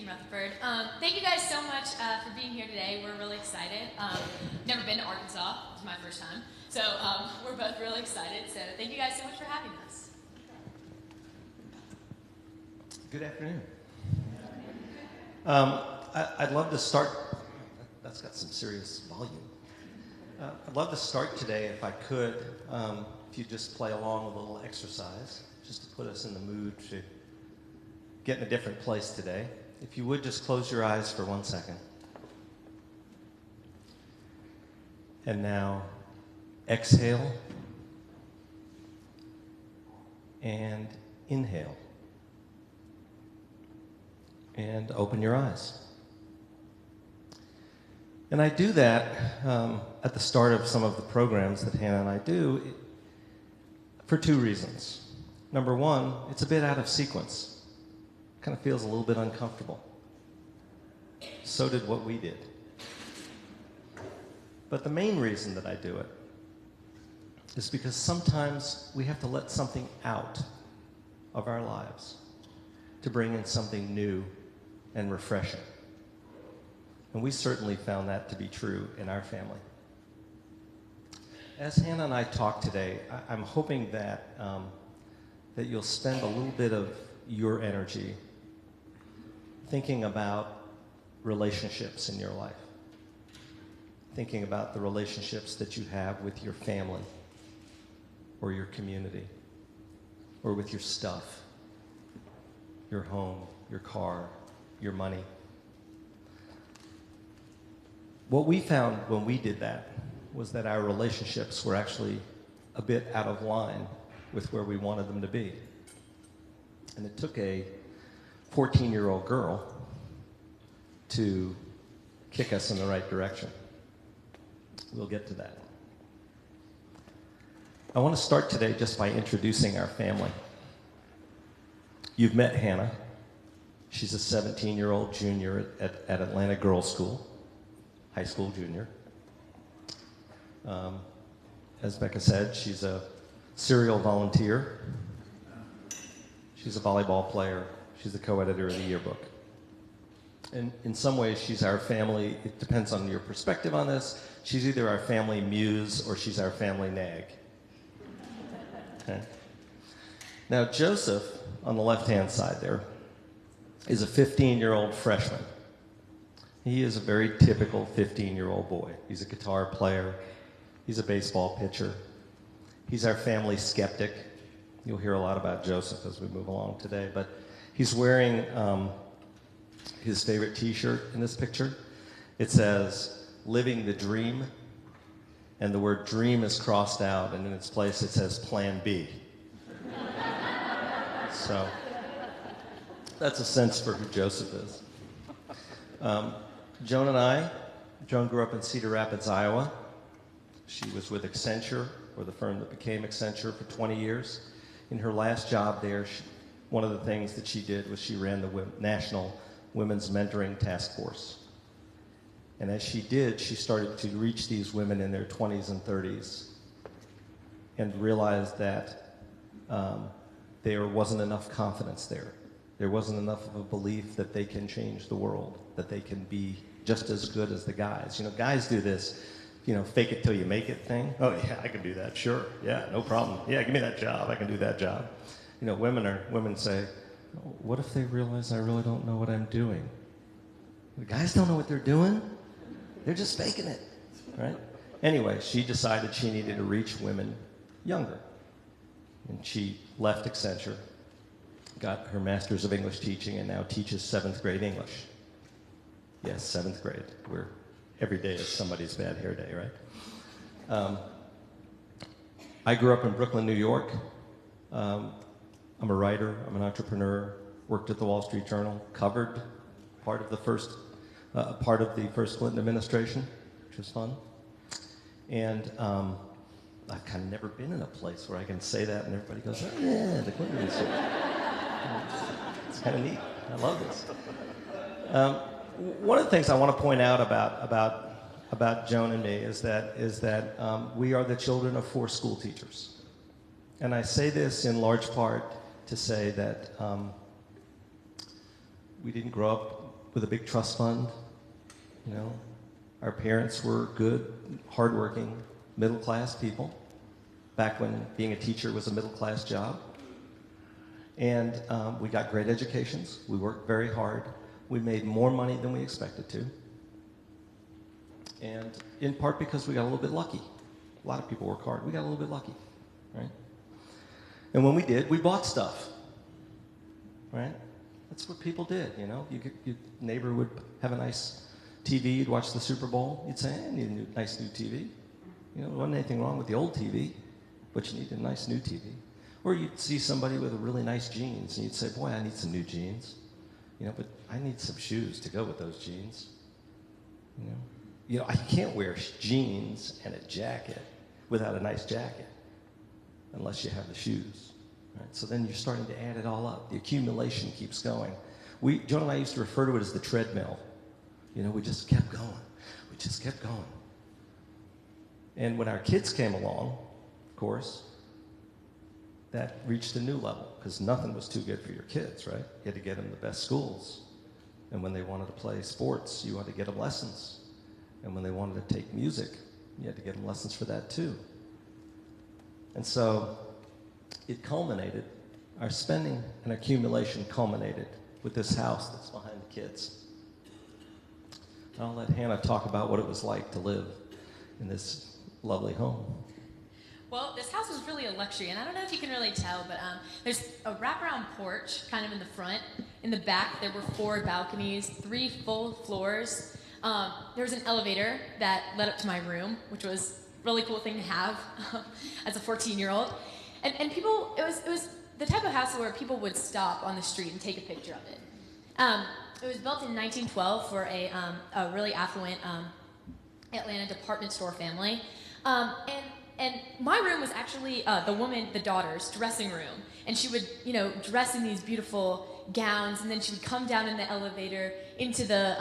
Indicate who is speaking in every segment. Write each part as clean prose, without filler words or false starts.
Speaker 1: in Rutherford. Thank you guys so much for being here today. We're really excited. Never been to Arkansas. It's my first time. So we're both really excited. So thank you guys so much for having us.
Speaker 2: Good afternoon. I'd love to start. That's got some serious volume. I'd love to start today, if I could, if you just play along with a little exercise, just to put us in the mood to get in a different place today. If you would just close your eyes for 1 second. And now exhale and inhale. And open your eyes. And I do that at the start of some of the programs that Hannah and I do for two reasons. Number one, it's a bit out of sequence. Kind of feels a little bit uncomfortable. So did what we did. But the main reason that I do it is because sometimes we have to let something out of our lives to bring in something new and refreshing. And we certainly found that to be true in our family. As Hannah and I talk today, I'm hoping that, that you'll spend a little bit of your energy thinking about relationships in your life. Thinking about the relationships that you have with your family or your community or with your stuff, your home, your car, your money. What we found when we did that was that our relationships were actually a bit out of line with where we wanted them to be. And it took a 14-year-old girl to kick us in the right direction. We'll get to that. I want to start today just by introducing our family. You've met Hannah. She's a 17-year-old junior at Atlanta Girls School, high school junior. As Becca said, she's a serial volunteer. She's a volleyball player. She's the co-editor of the yearbook. And in some ways, she's our family. It depends on your perspective on this. She's either our family muse or she's our family nag. Okay. Now, Joseph, on the left-hand side there, is a 15-year-old freshman. He is a very typical 15-year-old boy. He's a guitar player. He's a baseball pitcher. He's our family skeptic. You'll hear a lot about Joseph as we move along today, but he's wearing his favorite t-shirt in this picture. It says, "Living the Dream," and the word dream is crossed out, and in its place it says Plan B. So that's a sense for who Joseph is. Joan grew up in Cedar Rapids, Iowa. She was with Accenture, or the firm that became Accenture, for 20 years. In her last job there, one of the things that she did was she ran the National Women's Mentoring Task Force. And as she did, she started to reach these women in their 20s and 30s and realized that there wasn't enough confidence there. There wasn't enough of a belief that they can change the world, that they can be just as good as the guys. You know, guys do this, fake it till you make it thing. Oh yeah, I can do that, sure. Yeah, no problem. Yeah, give me that job, I can do that job. Women say, what if they realize I really don't know what I'm doing? The guys don't know what they're doing. They're just faking it, right? Anyway, she decided she needed to reach women younger. And she left Accenture, got her Master's of English Teaching, and now teaches 7th grade English. Yes, 7th grade, where every day is somebody's bad hair day, right? I grew up in Brooklyn, New York. I'm a writer, I'm an entrepreneur, worked at the Wall Street Journal, covered part of the first Clinton administration, which was fun. And I've kind of never been in a place where I can say that and everybody goes, oh yeah, the Clinton administration. It's kind of neat, I love this. One of the things I want to point out about Joan and me is that we are the children of 4 school teachers. And I say this in large part to say that we didn't grow up with a big trust fund. You know, our parents were good, hardworking, middle-class people, back when being a teacher was a middle-class job. And we got great educations. We worked very hard. We made more money than we expected to. And in part because we got a little bit lucky. A lot of people work hard. We got a little bit lucky, right? And when we did, we bought stuff, right? That's what people did, you know? Your neighbor would have a nice TV, you'd watch the Super Bowl, you'd say, I need a nice new TV. You know, there wasn't anything wrong with the old TV, but you need a nice new TV. Or you'd see somebody with a really nice jeans, and you'd say, boy, I need some new jeans. You know, but I need some shoes to go with those jeans. You know, I can't wear jeans and a jacket without a nice jacket, unless you have the shoes. Right? So then you're starting to add it all up. The accumulation keeps going. Joan and I used to refer to it as the treadmill. You know, we just kept going. We just kept going. And when our kids came along, of course, that reached a new level, because nothing was too good for your kids, right? You had to get them the best schools. And when they wanted to play sports, you had to get them lessons. And when they wanted to take music, you had to get them lessons for that too. And so it culminated, our spending and accumulation culminated with this house that's behind the kids. I'll let Hannah talk about what it was like to live in this lovely home.
Speaker 1: Well, this house was really a luxury, and I don't know if you can really tell, but there's a wraparound porch kind of in the front. In the back, there were 4 balconies, 3 full floors. There was an elevator that led up to my room, which was a really cool thing to have as a 14-year-old. And people, it was the type of house where people would stop on the street and take a picture of it. It was built in 1912 for a really affluent Atlanta department store family. And my room was actually the daughter's dressing room. And she would, you know, dress in these beautiful gowns, and then she would come down in the elevator into the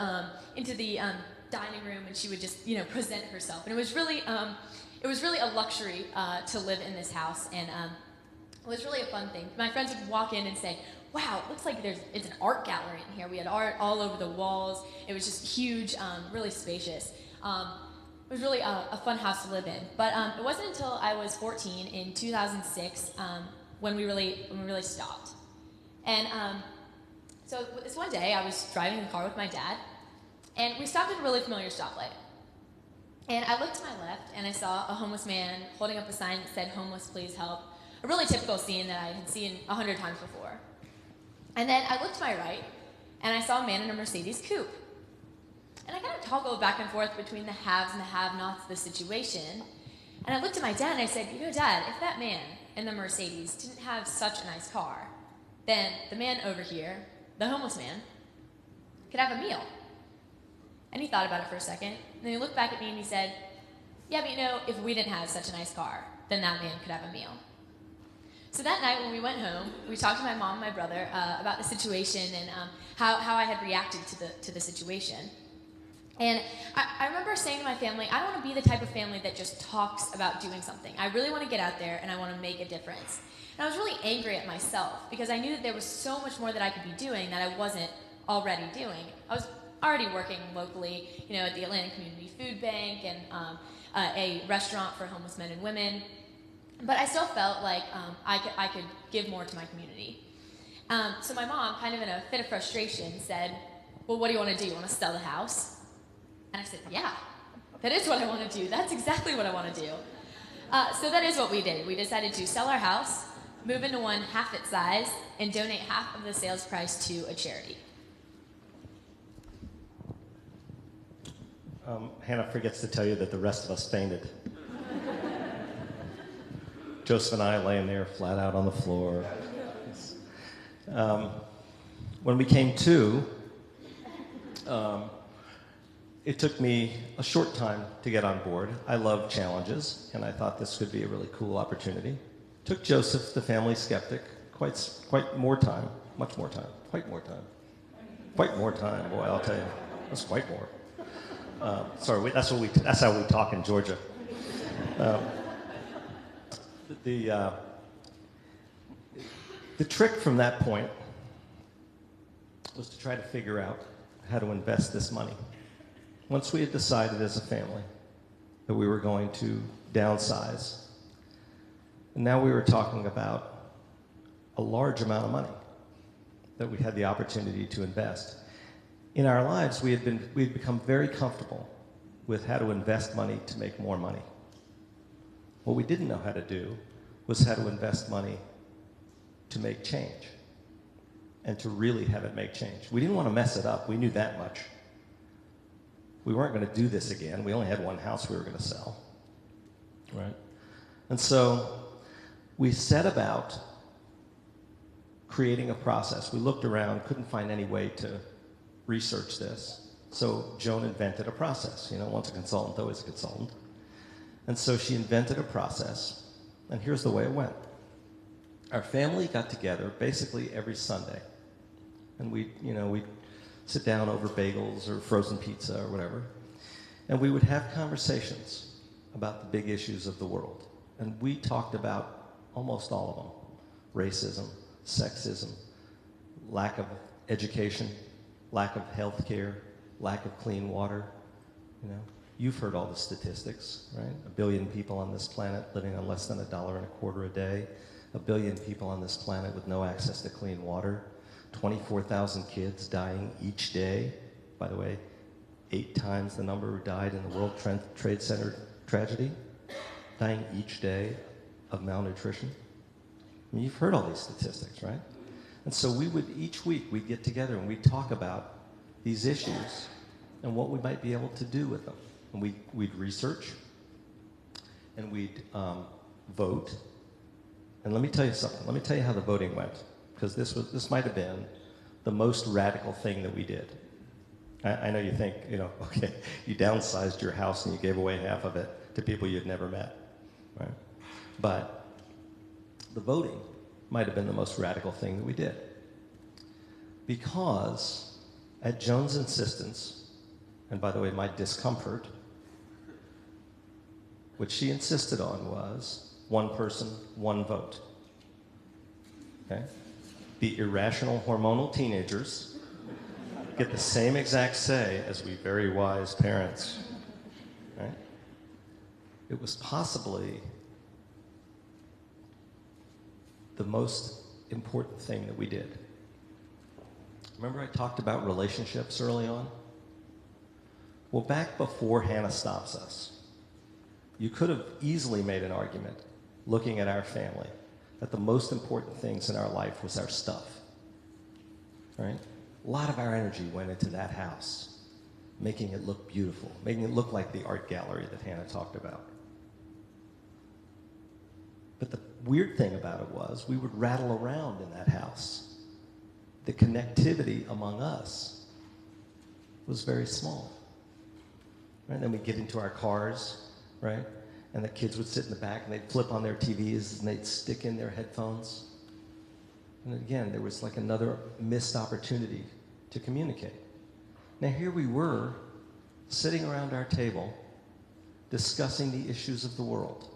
Speaker 1: dining room, and she would just, you know, present herself. And it was really a luxury to live in this house, and it was really a fun thing. My friends would walk in and say, wow, it looks like it's an art gallery in here. We had art all over the walls. It was just huge, really spacious. It was really a fun house to live in. But it wasn't until I was 14 in 2006 when we really stopped. And so this one day, I was driving the car with my dad, and we stopped at a really familiar stoplight. And I looked to my left, and I saw a homeless man holding up a sign that said, "Homeless, please help." A really typical scene that I had seen 100 times before. And then I looked to my right, and I saw a man in a Mercedes coupe. And I kind of toggled back and forth between the haves and the have-nots of the situation. And I looked at my dad and I said, you know, Dad, if that man in the Mercedes didn't have such a nice car, then the man over here, the homeless man, could have a meal. And he thought about it for a second. And then he looked back at me and he said, yeah, but you know, if we didn't have such a nice car, then that man could have a meal. So that night when we went home, we talked to my mom and my brother about the situation and how I had reacted to the situation. And I remember saying to my family, I don't want to be the type of family that just talks about doing something. I really want to get out there and I want to make a difference. And I was really angry at myself because I knew that there was so much more that I could be doing that I wasn't already doing. I was already working locally, you know, at the Atlanta Community Food Bank and a restaurant for homeless men and women. But I still felt like I could give more to my community. So my mom, kind of in a fit of frustration, said, well, what do you want to do? You want to sell the house? And I said, yeah, that is what I want to do. That's exactly what I want to do. So that is what we did. We decided to sell our house, move into one half its size, and donate half of the sales price to a charity.
Speaker 2: Hannah forgets to tell you that the rest of us fainted. Joseph and I laying there flat out on the floor. When we came to, it took me a short time to get on board. I love challenges, and I thought this could be a really cool opportunity. Took Joseph, the family skeptic, quite more time, much more time, quite more time. Quite more time, boy, I'll tell you. That's quite more. Sorry, that's how we talk in Georgia. The trick from that point was to try to figure out how to invest this money. Once we had decided as a family that we were going to downsize, and now we were talking about a large amount of money that we had the opportunity to invest. In our lives, we had become very comfortable with how to invest money to make more money. What we didn't know how to do was how to invest money to make change and to really have it make change. We didn't want to mess it up. We knew that much. We weren't going to do this again. We only had one house we were going to sell, right? And so we set about creating a process. We looked around, couldn't find any way to research this. So Joan invented a process. You know, once a consultant, always a consultant. And so she invented a process, and here's the way it went. Our family got together basically every Sunday, and we'd sit down over bagels or frozen pizza or whatever, and we would have conversations about the big issues of the world. And we talked about almost all of them: racism, sexism, lack of education, lack of health care, lack of clean water. You know, you've heard all the statistics, right? 1 billion people on this planet living on less than $1.25 a day. 1 billion people on this planet with no access to clean water. 24,000 kids dying each day. By the way, 8 times the number who died in the World Trade Center tragedy, dying each day of malnutrition. I mean, you've heard all these statistics, right? And so each week we'd get together and we'd talk about these issues and what we might be able to do with them. And we'd research, and we'd vote. And let me tell you something. Let me tell you how the voting went, because this might have been the most radical thing that we did. I know you think, okay, you downsized your house and you gave away half of it to people you'd never met, right? But the voting might have been the most radical thing that we did, because at Joan's insistence, and by the way, my discomfort, what she insisted on was one person, one vote. Okay? The irrational hormonal teenagers get the same exact say as we very wise parents. Right? It was possibly the most important thing that we did. Remember I talked about relationships early on? Well, back before Hannah Stops Us, you could have easily made an argument, looking at our family, that the most important things in our life was our stuff, right? A lot of our energy went into that house, making it look beautiful, making it look like the art gallery that Hannah talked about. But the weird thing about it was we would rattle around in that house. The connectivity among us was very small. Right? And then we'd get into our cars, right? And the kids would sit in the back and they'd flip on their TVs and they'd stick in their headphones. And again, there was like another missed opportunity to communicate. Now here we were, sitting around our table, discussing the issues of the world.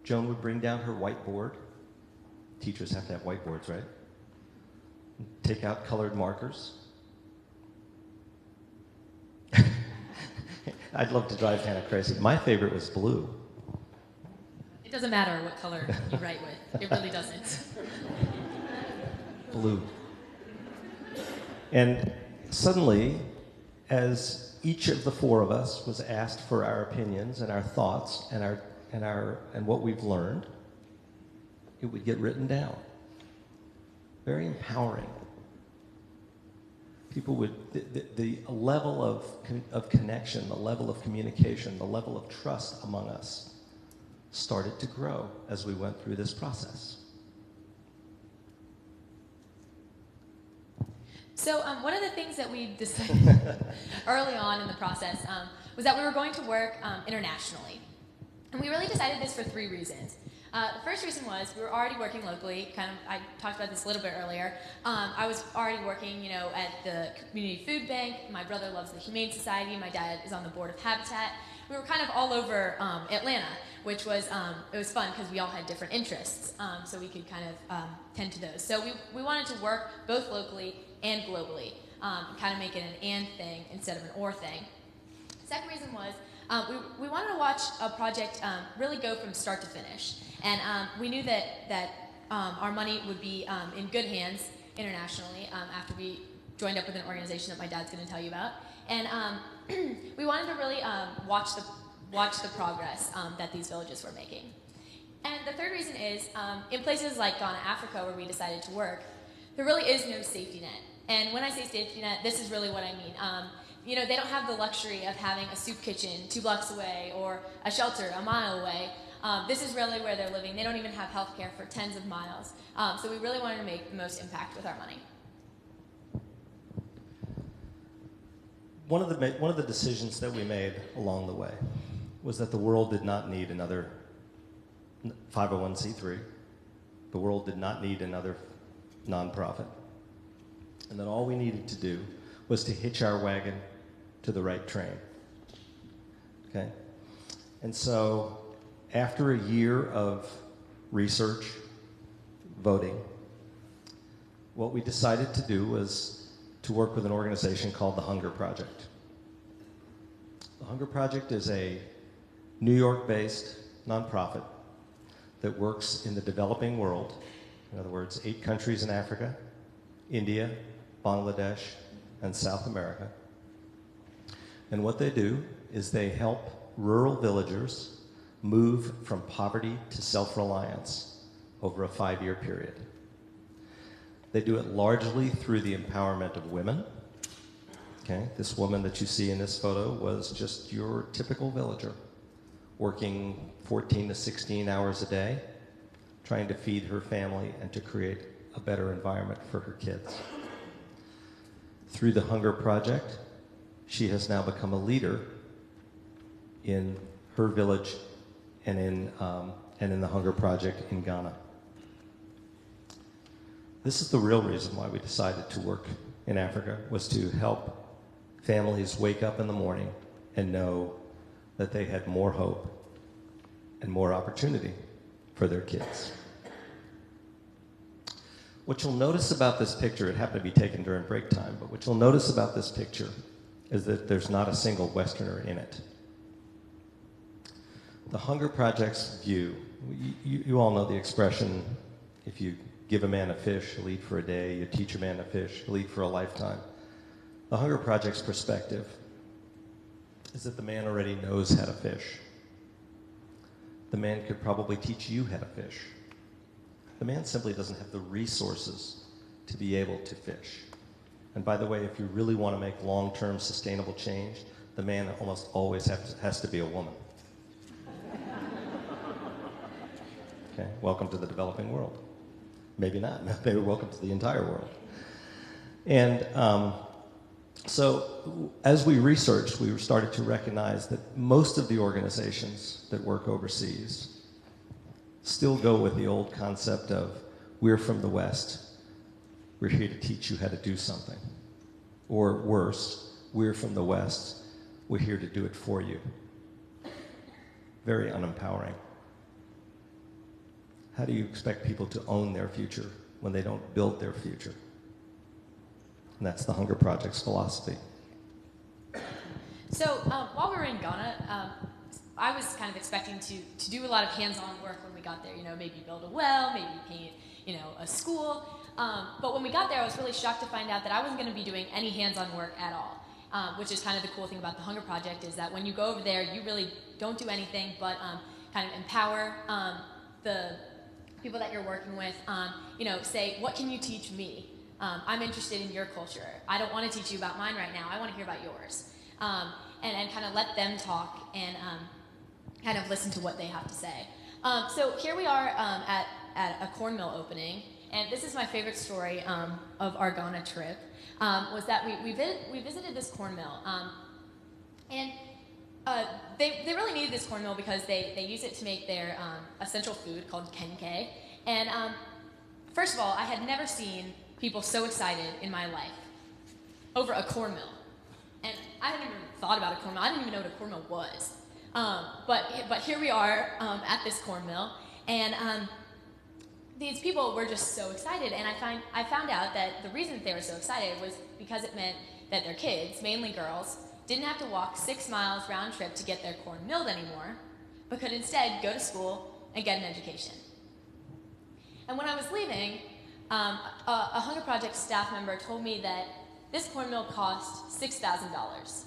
Speaker 2: Joan would bring down her whiteboard. Teachers have to have whiteboards, right? Take out colored markers. I'd love to drive Hannah crazy. My favorite was blue.
Speaker 1: It doesn't matter what color you write with. It really doesn't.
Speaker 2: Blue. And suddenly, as each of the 4 of us was asked for our opinions and our thoughts and what we've learned, it would get written down. Very empowering. People would, the level of connection, the level of communication, the level of trust among us started to grow as we went through this process.
Speaker 1: So one of the things that we decided early on in the process was that we were going to work internationally. And we really decided this for 3 reasons. The first reason was we were already working locally. I talked about this a little bit earlier. I was already working, at the community food bank. My brother loves the Humane Society. My dad is on the board of Habitat. We were kind of all over Atlanta, which was it was fun because we all had different interests, so we could kind of tend to those. So we wanted to work both locally and globally, kind of make it an and thing instead of an or thing. Second reason was we wanted to watch a project really go from start to finish. And we knew that our money would be in good hands internationally after we joined up with an organization that my dad's going to tell you about. And we wanted to really watch the progress that these villages were making. And the third reason is, in places like Ghana, Africa, where we decided to work, there really is no safety net. And when I say safety net, this is really what I mean. You know, they don't have the luxury of having a soup kitchen 2 blocks away or a shelter a mile away. This is really where they're living. They don't even have health care for tens of miles. So we really wanted to make the most impact with our money.
Speaker 2: One of the decisions that we made along the way was that the world did not need another 501c3. The world did not need another nonprofit. And that all we needed to do was to hitch our wagon to the right train. Okay? And so after a year of research, voting, what we decided to do was to work with an organization called the Hunger Project. The Hunger Project is a New York-based nonprofit that works in the developing world, in other words, 8 countries in Africa, India, Bangladesh, and South America. And what they do is they help rural villagers move from poverty to self-reliance over a 5-year period. They do it largely through the empowerment of women. Okay, this woman that you see in this photo was just your typical villager, working 14 to 16 hours a day, trying to feed her family and to create a better environment for her kids. Through the Hunger Project, she has now become a leader in her village and in the Hunger Project in Ghana. This is the real reason why we decided to work in Africa, was to help families wake up in the morning and know that they had more hope and more opportunity for their kids. What you'll notice about this picture, it happened to be taken during break time, but what you'll notice about this picture is that there's not a single Westerner in it. The Hunger Project's view, you all know the expression, if you give a man a fish, he'll eat for a day. You teach a man to fish, he'll eat for a lifetime. The Hunger Project's perspective is that the man already knows how to fish. The man could probably teach you how to fish. The man simply doesn't have the resources to be able to fish. And by the way, if you really want to make long-term sustainable change, the man almost always has to be a woman. Okay, welcome to the developing world. Maybe not, maybe welcome to the entire world. And so as we researched, we started to recognize that most of the organizations that work overseas still go with the old concept of, we're from the West, we're here to teach you how to do something. Or worse, we're from the West, we're here to do it for you. Very unempowering. How do you expect people to own their future when they don't build their future? And that's the Hunger Project's philosophy.
Speaker 1: So while we were in Ghana, I was kind of expecting to do a lot of hands-on work when we got there. You know, maybe build a well, maybe paint, you know, a school. But when we got there, I was really shocked to find out that I wasn't going to be doing any hands-on work at all. Which is kind of the cool thing about the Hunger Project, is that when you go over there, you really don't do anything but kind of empower the people that you're working with. You know, say, what can you teach me? I'm interested in your culture. I don't want to teach you about mine right now. I want to hear about yours. And kind of let them talk and kind of listen to what they have to say. So here we are at a corn mill opening, and this is my favorite story of our Ghana trip, was that we visited this corn mill, and they really needed this corn mill because they use it to make their essential food called kenke. And first of all, I had never seen people so excited in my life over a corn mill. And I hadn't even thought about a corn mill. I didn't even know what a corn mill was. But here we are at this corn mill, and these people were just so excited, and I found out that the reason that they were so excited was because it meant that their kids, mainly girls, didn't have to walk 6 miles round trip to get their corn milled anymore, but could instead go to school and get an education. And when I was leaving, a Hunger Project staff member told me that this corn mill cost $6,000.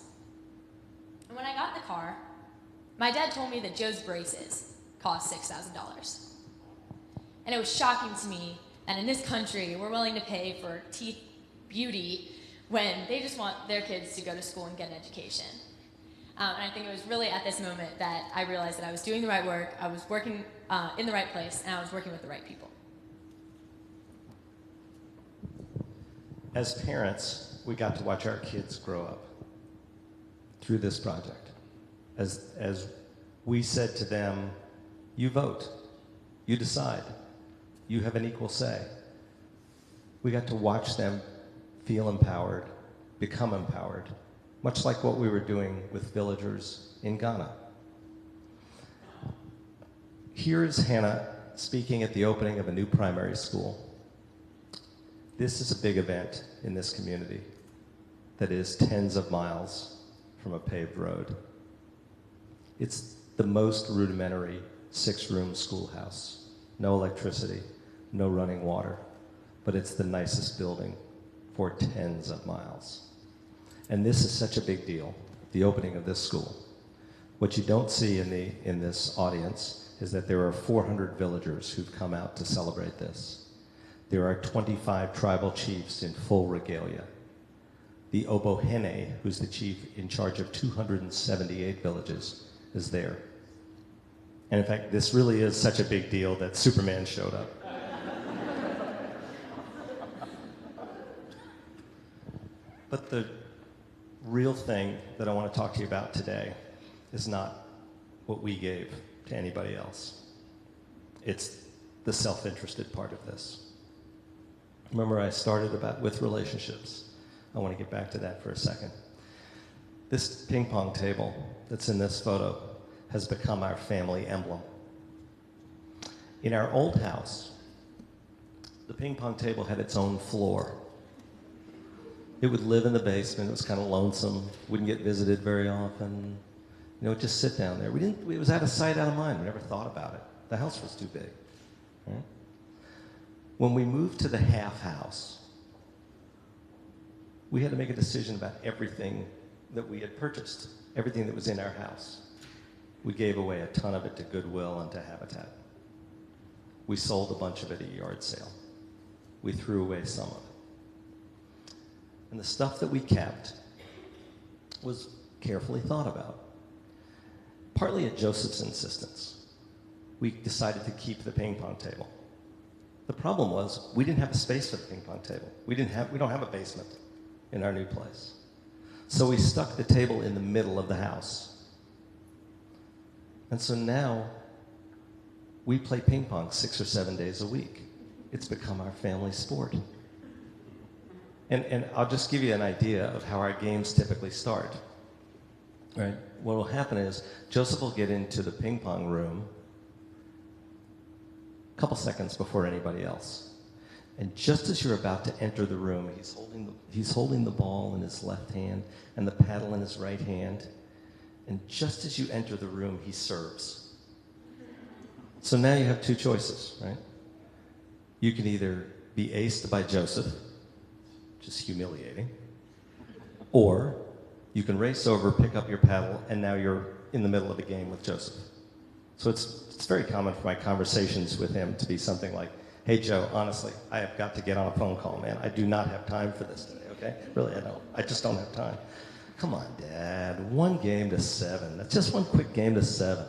Speaker 1: And when I got in the car, my dad told me that Joe's braces cost $6,000. And it was shocking to me that in this country, we're willing to pay for teeth beauty when they just want their kids to go to school and get an education. And I think it was really at this moment that I realized that I was doing the right work, I was working in the right place, and I was working with the right people.
Speaker 2: As parents, we got to watch our kids grow up through this project. As we said to them, you vote, you decide, you have an equal say. We got to watch them feel empowered, become empowered, much like what we were doing with villagers in Ghana. Here is Hannah speaking at the opening of a new primary school. This is a big event in this community that is tens of miles from a paved road. It's the most rudimentary 6-room schoolhouse. No electricity, no running water, but it's the nicest building for tens of miles. And this is such a big deal, the opening of this school. What you don't see in this audience is that there are 400 villagers who've come out to celebrate this. There are 25 tribal chiefs in full regalia. The Obohene, who's the chief in charge of 278 villages, is there. And in fact, this really is such a big deal that Superman showed up. But the real thing that I want to talk to you about today is not what we gave to anybody else. It's the self-interested part of this. Remember, I started with relationships. I want to get back to that for a second. This ping pong table that's in this photo has become our family emblem. In our old house, the ping pong table had its own floor. It would live in the basement. It was kind of lonesome. Wouldn't get visited very often. You know, just sit down there. It was out of sight, out of mind. We never thought about it. The house was too big. Right? When we moved to the half house, we had to make a decision about everything that we had purchased, everything that was in our house. We gave away a ton of it to Goodwill and to Habitat. We sold a bunch of it at a yard sale. We threw away some of it. And the stuff that we kept was carefully thought about. Partly at Joseph's insistence, we decided to keep the ping pong table. The problem was we didn't have a space for the ping pong table. We don't have a basement in our new place. So we stuck the table in the middle of the house. And so now we play ping pong 6 or 7 days a week. It's become our family sport. And I'll just give you an idea of how our games typically start. Right? What will happen is Joseph will get into the ping pong room a couple seconds before anybody else. And just as you're about to enter the room, he's holding the ball in his left hand and the paddle in his right hand. And just as you enter the room, he serves. So now you have two choices, right? You can either be aced by Joseph, which is humiliating, or you can race over, pick up your paddle, and now you're in the middle of the game with Joseph. So it's very common for my conversations with him to be something like, hey, Joe, honestly, I have got to get on a phone call, man. I do not have time for this today, okay? Really, I don't. I just don't have time. Come on, Dad. 1 game to 7. That's just one quick game to 7.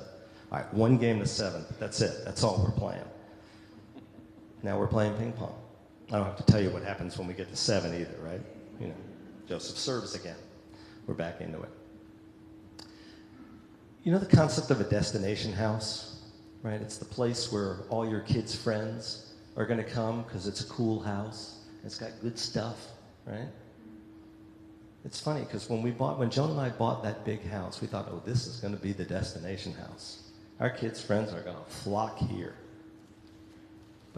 Speaker 2: All right, 1 game to 7. That's it. That's all we're playing. Now we're playing ping pong. I don't have to tell you what happens when we get to 7 either, right? You know, Joseph serves again. We're back into it. You know the concept of a destination house, right? It's the place where all your kids' friends are going to come because it's a cool house. It's got good stuff, right? It's funny because when Joan and I bought that big house, we thought, oh, this is going to be the destination house. Our kids' friends are going to flock here.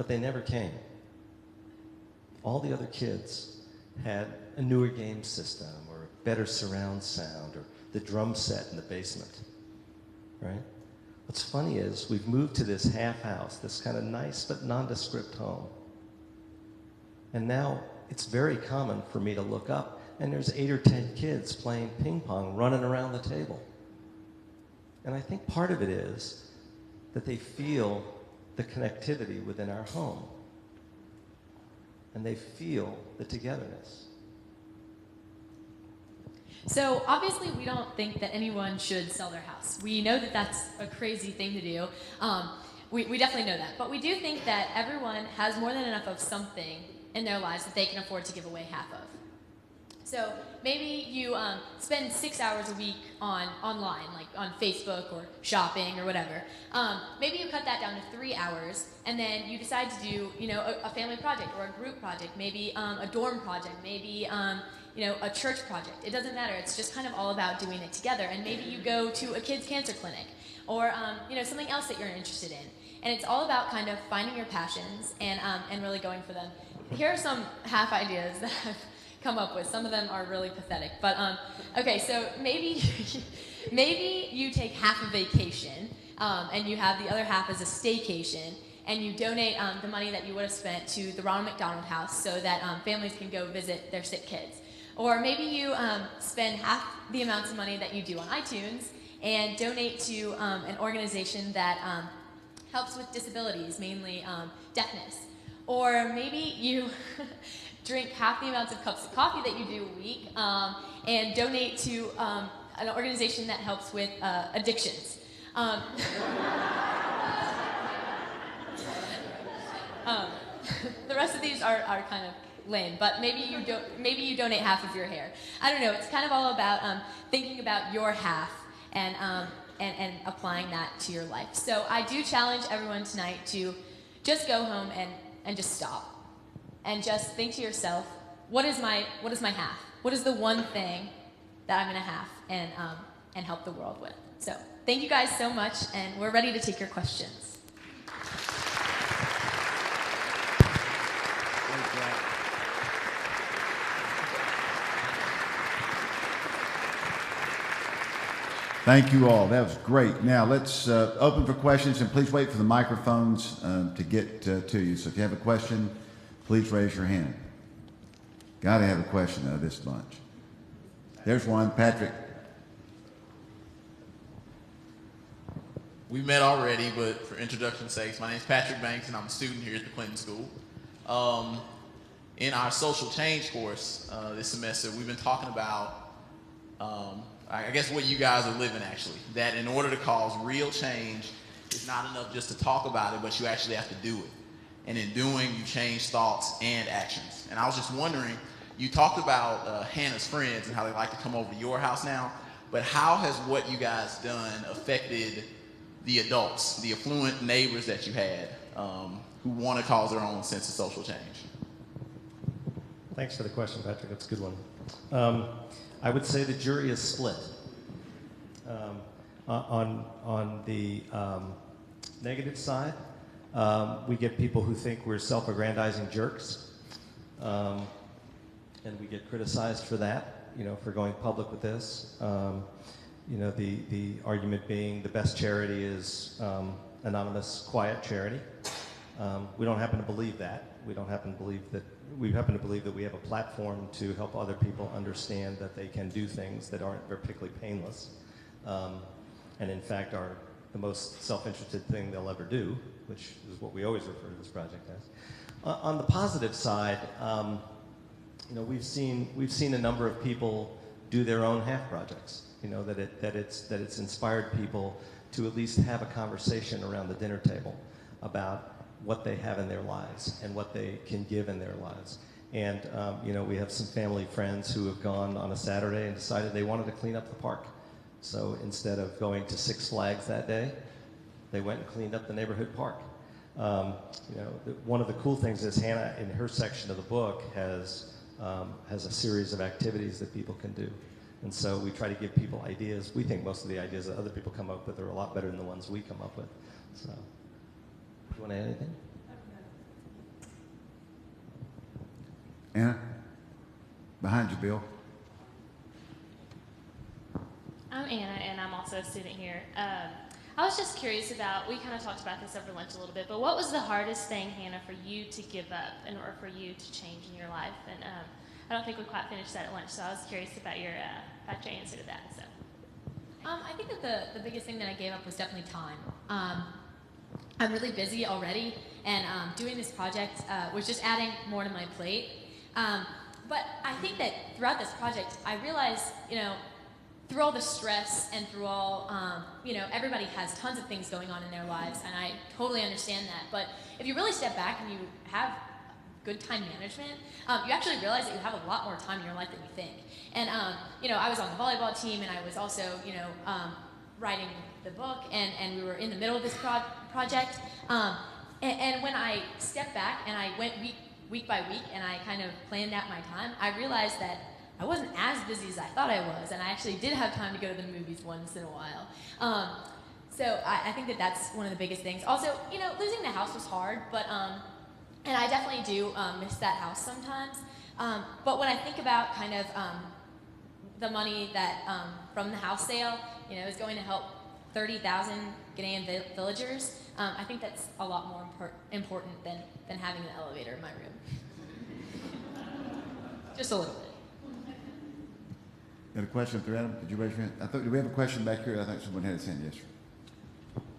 Speaker 2: but they never came. All the other kids had a newer game system or a better surround sound or the drum set in the basement, right? What's funny is we've moved to this half house, this kind of nice but nondescript home. And now it's very common for me to look up and there's 8 or 10 kids playing ping pong, running around the table. And I think part of it is that they feel the connectivity within our home. And they feel the togetherness.
Speaker 1: So obviously we don't think that anyone should sell their house. We know that that's a crazy thing to do. We definitely know that. But we do think that everyone has more than enough of something in their lives that they can afford to give away half of. So maybe you spend 6 hours a week online, like on Facebook or shopping or whatever. Maybe you cut that down to 3 hours, and then you decide to do, a family project or a group project, maybe a dorm project, maybe a church project. It doesn't matter. It's just kind of all about doing it together. And maybe you go to a kids' cancer clinic or something else that you're interested in. And it's all about kind of finding your passions and really going for them. Here are some half ideas that I've come up with. Some of them are really pathetic. But okay, so maybe you take half a vacation and you have the other half as a staycation, and you donate the money that you would have spent to the Ronald McDonald House so that families can go visit their sick kids. Or maybe you spend half the amounts of money that you do on iTunes and donate to an organization that helps with disabilities, mainly deafness. Or maybe you drink half the amounts of cups of coffee that you do a week and donate to an organization that helps with addictions. The rest of these are kind of lame, but maybe you donate half of your hair. I don't know. It's kind of all about thinking about your half and applying that to your life. So I do challenge everyone tonight to just go home and just stop and just think to yourself, what is my half? What is the one thing that I'm gonna have and help the world with? So thank you guys so much, and we're ready to take your questions.
Speaker 3: Thank you all. That was great. Now let's open for questions, and please wait for the microphones to get to you. So if you have a question, please raise your hand. Got to have a question out of this bunch. There's one, Patrick.
Speaker 4: We met already, but for introduction's sake, my name is Patrick Banks, and I'm a student here at the Clinton School. In our social change course this semester, we've been talking about I guess what you guys are living, actually, that in order to cause real change, it's not enough just to talk about it, but you actually have to do it. And in doing, you change thoughts and actions. And I was just wondering, you talked about Hannah's friends and how they like to come over to your house now, but how has what you guys done affected the adults, the affluent neighbors that you had who want to cause their own sense of social change?
Speaker 2: Thanks for the question, Patrick. That's a good one. I would say the jury is split. On the negative side, we get people who think we're self-aggrandizing jerks, and we get criticized for that, for going public with this. The argument being the best charity is anonymous, quiet charity. We don't happen to believe that. We happen to believe that we have a platform to help other people understand that they can do things that aren't particularly painless, and in fact are the most self-interested thing they'll ever do, which is what we always refer to this project as. On the positive side, we've seen a number of people do their own half projects. That it's inspired people to at least have a conversation around the dinner table about what they have in their lives and what they can give in their lives. And we have some family friends who have gone on a Saturday and decided they wanted to clean up the park. So instead of going to Six Flags that day, they went and cleaned up the neighborhood park. One of the cool things is Hannah, in her section of the book, has a series of activities that people can do. And so we try to give people ideas. We think most of the ideas that other people come up with are a lot better than the ones we come up with. So, do you want to add anything?
Speaker 3: Anna? Behind you, Bill.
Speaker 5: I'm Anna, and I'm also a student here. I was just curious about, we kind of talked about this over lunch a little bit, but what was the hardest thing, Hannah, for you to give up in order for you to change in your life? And I don't think we quite finished that at lunch, so I was curious about your answer to that. So,
Speaker 1: I think that the biggest thing that I gave up was definitely time. I'm really busy already, and doing this project was just adding more to my plate. But I think that throughout this project, I realized, through all the stress and through all, everybody has tons of things going on in their lives, and I totally understand that. But if you really step back and you have good time management, you actually realize that you have a lot more time in your life than you think. And, I was on the volleyball team, and I was also, writing the book, and we were in the middle of this project. And when I stepped back and I went week by week and I kind of planned out my time, I realized that I wasn't as busy as I thought I was, and I actually did have time to go to the movies once in a while. So I think that that's one of the biggest things. Also, losing the house was hard, but and I definitely do miss that house sometimes. But when I think about kind of the money that from the house sale, is going to help 30,000 Ghanaian villagers, I think that's a lot more important than having an elevator in my room. Just a little bit.
Speaker 3: Got a question through Adam? Did you raise your hand? Did we have a question back here? I think someone had his hand. Yes, sir.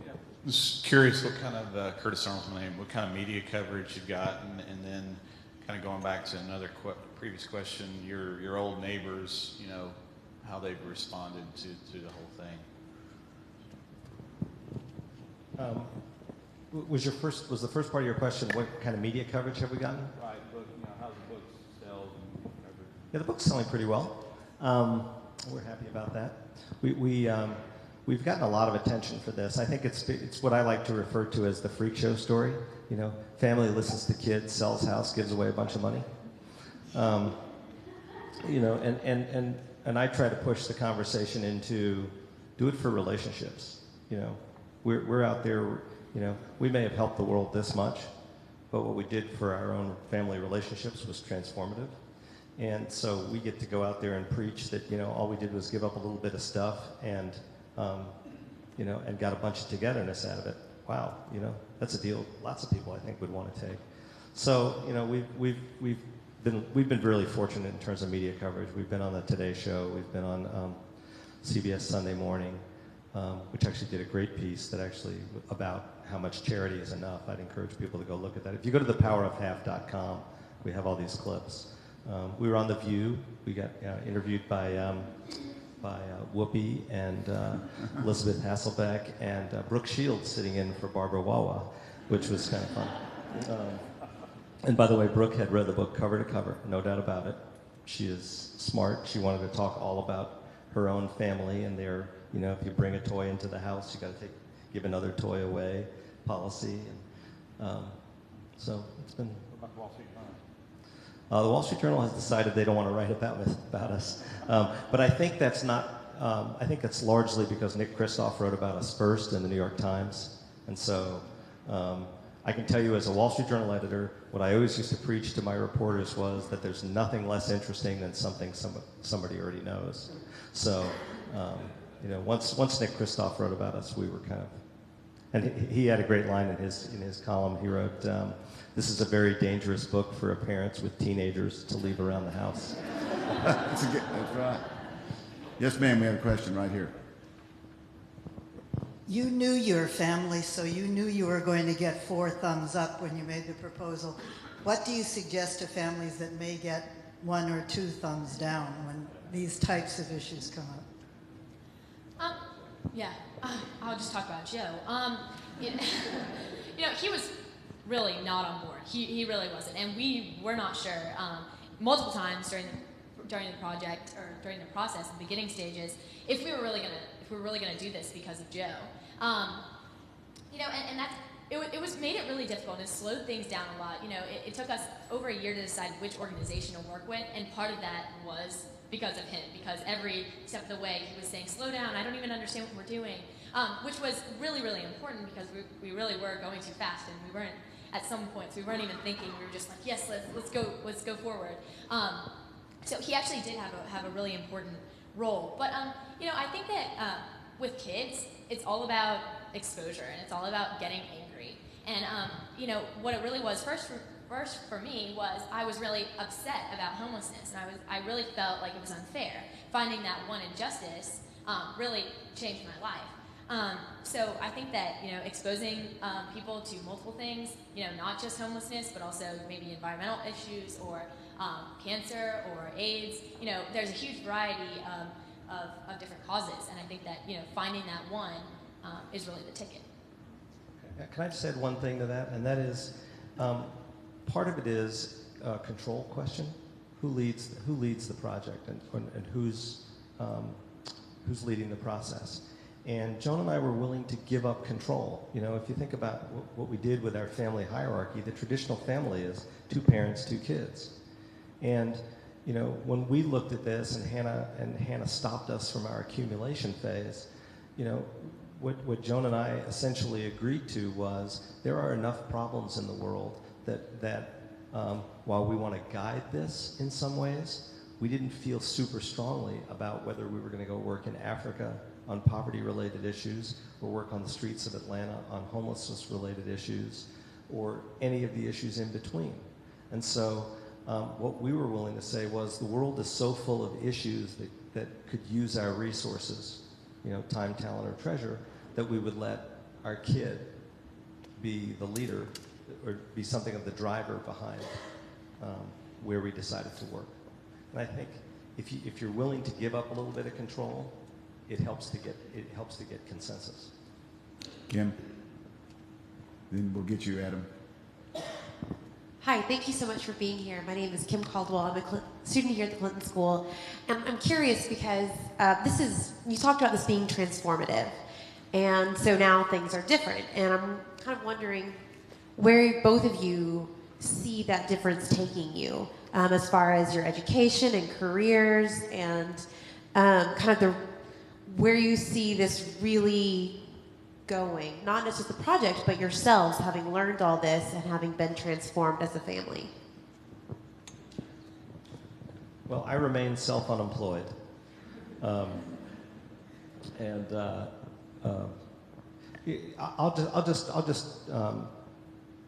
Speaker 6: Yeah. Just curious what kind of, Curtis Arnold's my name, what kind of media coverage you've gotten, and then kind of going back to another previous question, your old neighbors, how they've responded to the whole thing.
Speaker 2: Was the first part of your question, what kind of media coverage have we gotten?
Speaker 6: Right, book, how's the book sell and whatever?
Speaker 2: Yeah, the book's selling pretty well. We're happy about that. We've gotten a lot of attention for this. I think it's what I like to refer to as the freak show story. Family listens to kids, sells house, gives away a bunch of money. And I try to push the conversation into do it for relationships. We're out there. We may have helped the world this much, but what we did for our own family relationships was transformative. And so we get to go out there and preach that, all we did was give up a little bit of stuff and, and got a bunch of togetherness out of it. Wow, that's a deal lots of people I think would want to take. So, we've been really fortunate in terms of media coverage. We've been on the Today Show. We've been on CBS Sunday Morning, which actually did a great piece about how much charity is enough. I'd encourage people to go look at that. If you go to thepowerofhalf.com, we have all these clips. We were on The View. We got interviewed by Whoopi and Elizabeth Hasselbeck and Brooke Shields sitting in for Barbara Wawa, which was kind of fun. And by the way, Brooke had read the book cover to cover, no doubt about it. She is smart. She wanted to talk all about her own family and their, if you bring a toy into the house, you got to give another toy away policy. And so it's been.
Speaker 6: What about the Wall Street Journal?
Speaker 2: The Wall Street Journal has decided they don't want to write about us. But I think that's not, I think it's largely because Nick Kristof wrote about us first in the New York Times. And so I can tell you as a Wall Street Journal editor, what I always used to preach to my reporters was that there's nothing less interesting than something somebody already knows. So, once Nick Kristof wrote about us, we were kind of, and he had a great line in his column. He wrote, "This is a very dangerous book for parents with teenagers to leave around the house."
Speaker 3: That's right. Yes, ma'am, we have a question right here.
Speaker 7: You knew your family, so you knew you were going to get 4 thumbs up when you made the proposal. What do you suggest to families that may get 1 or 2 thumbs down when these types of issues come up?
Speaker 1: I'll just talk about Joe. He was really not on board. He really wasn't, and we were not sure. Multiple times during the project or during the process, the beginning stages, if we were really gonna do this because of Joe. And that's it was made it really difficult and it slowed things down a lot. It took us over a year to decide which organization to work with, and part of that was because of him, because every step of the way he was saying, slow down, I don't even understand what we're doing, which was really, really important because we really were going too fast and we weren't at some points. We weren't even thinking. We were just like, yes, let's go forward. So he actually did have a really important role. But I think that with kids, it's all about exposure and it's all about getting angry. And what it really was first for me was I was really upset about homelessness, and I really felt like it was unfair. Finding that one injustice really changed my life. So I think that exposing people to multiple things, not just homelessness, but also maybe environmental issues or cancer or AIDS. There's a huge variety of different causes, and I think that finding that one is really the ticket.
Speaker 2: Can I just add one thing to that? And that is, part of it is a control question. Who leads the project, and who's leading the process? And Joan and I were willing to give up control. If you think about what we did with our family hierarchy, the traditional family is 2 parents, 2 kids. And when we looked at this, and Hannah stopped us from our accumulation phase, what Joan and I essentially agreed to was there are enough problems in the world that while we want to guide this in some ways, we didn't feel super strongly about whether we were going to go work in Africa on poverty-related issues, or work on the streets of Atlanta on homelessness-related issues, or any of the issues in between. And so what we were willing to say was the world is so full of issues that could use our resources, time, talent, or treasure, that we would let our kid be the leader or be something of the driver behind where we decided to work. And I think if you're willing to give up a little bit of control, it helps to get consensus.
Speaker 3: Kim, then we'll get you, Adam.
Speaker 8: Hi, thank you so much for being here. My name is Kim Caldwell. I'm a student here at the Clinton School. And I'm curious because you talked about this being transformative. And so now things are different. And I'm kind of wondering where both of you see that difference taking you as far as your education and careers, and kind of where you see this really going, not just the project, but yourselves having learned all this and having been transformed as a family.
Speaker 2: Well, I remain self-unemployed. I'll just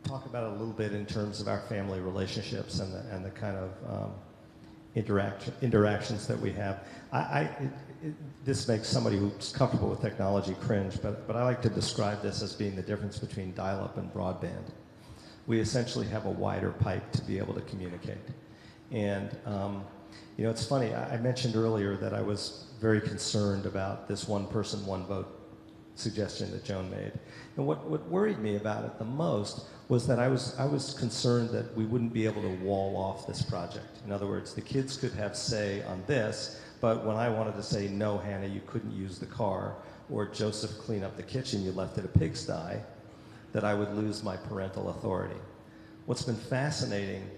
Speaker 2: talk about it a little bit in terms of our family relationships and the kind of interactions that we have. This makes somebody who's comfortable with technology cringe, but I like to describe this as being the difference between dial-up and broadband. We essentially have a wider pipe to be able to communicate. And it's funny, I mentioned earlier that I was very concerned about this one person, one vote suggestion that Joan made. And what worried me about it the most was that I was concerned that we wouldn't be able to wall off this project. In other words, the kids could have say on this, but when I wanted to say, no, Hannah, you couldn't use the car, or Joseph, clean up the kitchen, you left it a pigsty, that I would lose my parental authority. What's been fascinating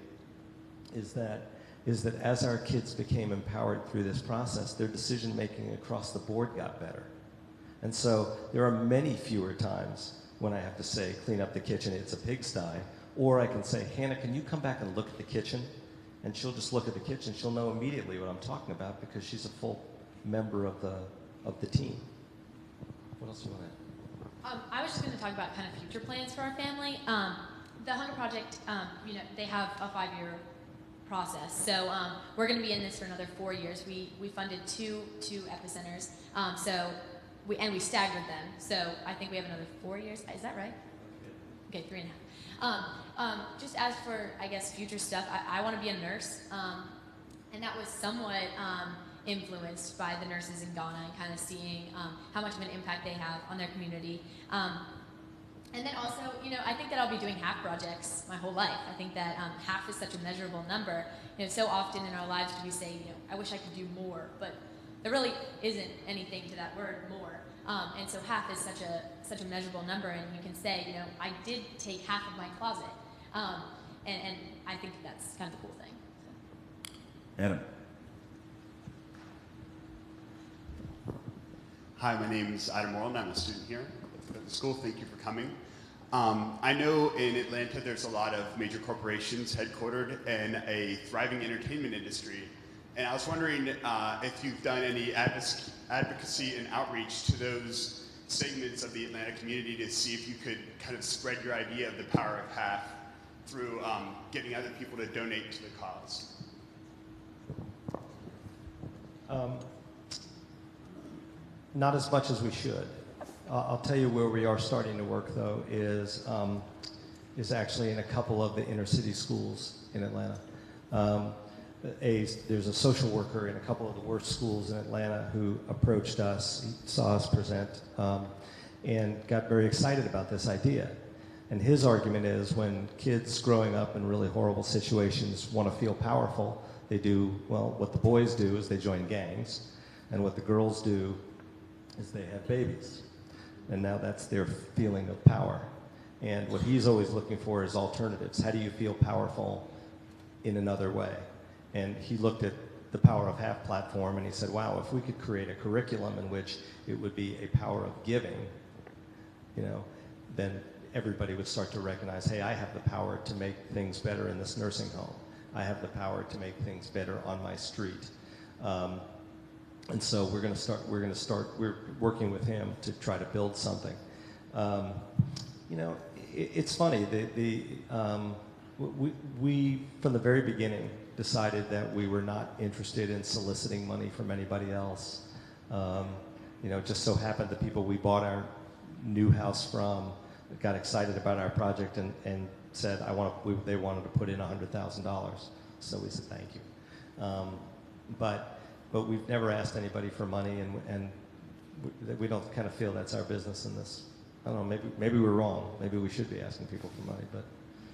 Speaker 2: is that as our kids became empowered through this process, their decision-making across the board got better. And so there are many fewer times when I have to say, clean up the kitchen, it's a pigsty, or I can say, Hannah, can you come back and look at the kitchen? And she'll just look at the kitchen. She'll know immediately what I'm talking about because she's a full member of the team. What else do you want to add?
Speaker 1: I was just going to talk about kind of future plans for our family. The Hunger Project, they have a 5-year process. So we're going to be in this for another 4 years. We funded two epicenters. We staggered them. So I think we have another 4 years. Is that right? Okay, 3.5. Just as for, I guess, future stuff, I want to be a nurse. And that was somewhat influenced by the nurses in Ghana and kind of seeing how much of an impact they have on their community. And then also, I think that I'll be doing half projects my whole life. I think that half is such a measurable number. So often in our lives we say, I wish I could do more, but there really isn't anything to that word, more. And so half is such a measurable number, and you can say, I did take half of my closet. And I think that's kind of the cool thing. So.
Speaker 3: Adam.
Speaker 9: Hi, my name is Adam Worland. I'm a student here at the school. Thank you for coming. I know in Atlanta there's a lot of major corporations headquartered in a thriving entertainment industry. And I was wondering if you've done any advocacy and outreach to those segments of the Atlanta community to see if you could kind of spread your idea of the power of half through getting other people to donate to the cause.
Speaker 2: Not as much as we should. I'll tell you where we are starting to work, though, is actually in a couple of the inner city schools in Atlanta. There's a social worker in a couple of the worst schools in Atlanta who approached us, he saw us present, and got very excited about this idea. And his argument is when kids growing up in really horrible situations want to feel powerful, they do, well, what the boys do is they join gangs, and what the girls do is they have babies. And now that's their feeling of power. And what he's always looking for is alternatives. How do you feel powerful in another way? And he looked at the Power of Half platform and he said, wow, if we could create a curriculum in which it would be a power of giving, then everybody would start to recognize, hey, I have the power to make things better in this nursing home. I have the power to make things better on my street. And so we're working with him to try to build something. It's funny, we from the very beginning decided that we were not interested in soliciting money from anybody else. It just so happened the people we bought our new house from got excited about our project and said, they wanted to put in $100,000. So we said, thank you. But we've never asked anybody for money, and we don't kind of feel that's our business in this. I don't know, maybe we're wrong. Maybe we should be asking people for money, but